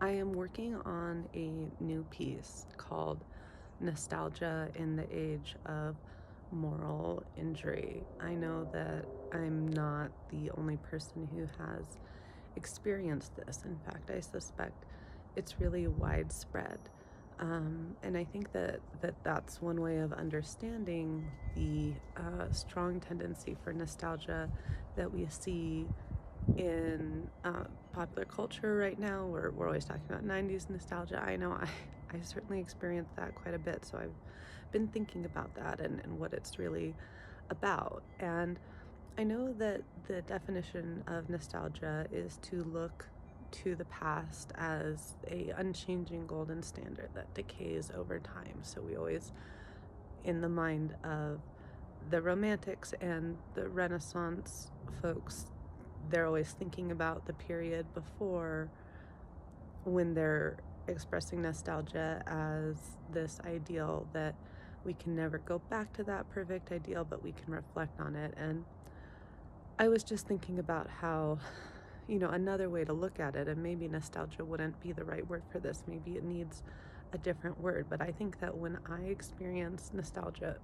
I am working on a new piece called Nostalgia in the Age of Moral Injury. I know that I'm not the only person who has experienced this. In fact, I suspect it's really widespread. And I think that that's one way of understanding the strong tendency for nostalgia that we see in popular culture right now. We're always talking about 90s nostalgia. I know I certainly experienced that quite a bit. So I've been thinking about that and what it's really about. And I know that the definition of nostalgia is to look to the past as a unchanging golden standard that decays over time. So we always, in the mind of the Romantics and the Renaissance folks, they're always thinking about the period before when they're expressing nostalgia as this ideal that we can never go back to that perfect ideal, but we can reflect on it. And I was just thinking about how, another way to look at it, and maybe nostalgia wouldn't be the right word for this, maybe it needs a different word, but I think that when I experience nostalgia,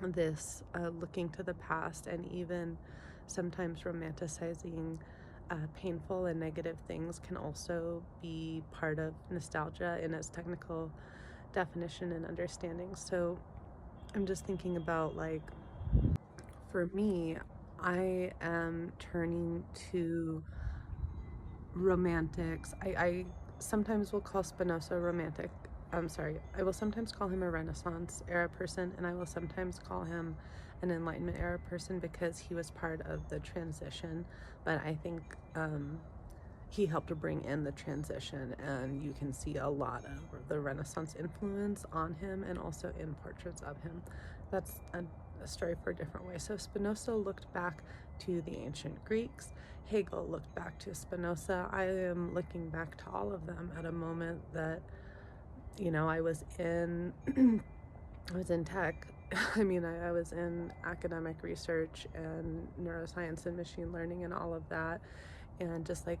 this looking to the past and even sometimes romanticizing painful and negative things can also be part of nostalgia in its technical definition and understanding. So I'm just thinking about, like, for me, I am turning to romantics. I sometimes will call Spinoza romantic. I'm sorry, I will sometimes call him a Renaissance era person, and I will sometimes call him an Enlightenment era person because he was part of the transition. But I think he helped to bring in the transition, and you can see a lot of the Renaissance influence on him and also in portraits of him. That's a story for a different way. So Spinoza looked back to the ancient Greeks. Hegel looked back to Spinoza. I am looking back to all of them at a moment that, I was in I was in tech. I mean, I was in academic research and neuroscience and machine learning and all of that. And just like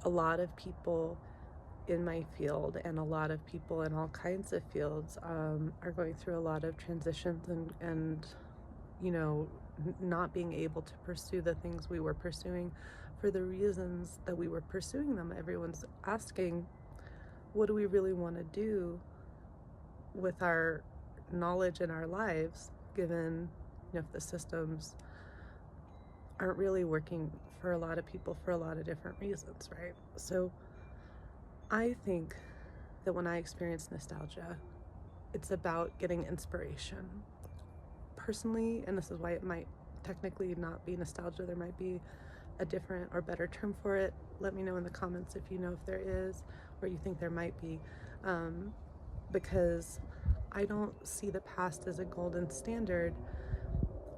a lot of people in my field and a lot of people in all kinds of fields are going through a lot of transitions and not being able to pursue the things we were pursuing for the reasons that we were pursuing them. Everyone's asking, what do we really want to do with our knowledge in our lives, given if the systems aren't really working for a lot of people for a lot of different reasons, right? So I think that when I experience nostalgia, it's about getting inspiration. Personally, and this is why it might technically not be nostalgia, there might be a different or better term for it. Let me know in the comments if you know if there is, or you think there might be, because I don't see the past as a golden standard.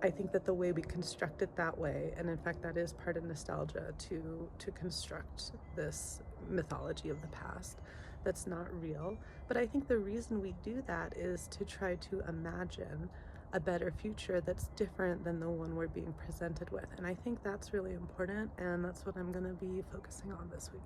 I think that the way we construct it that way, and in fact that is part of nostalgia, to construct this mythology of the past that's not real. But I think the reason we do that is to try to imagine a better future that's different than the one we're being presented with. And I think that's really important, and that's what I'm going to be focusing on this week.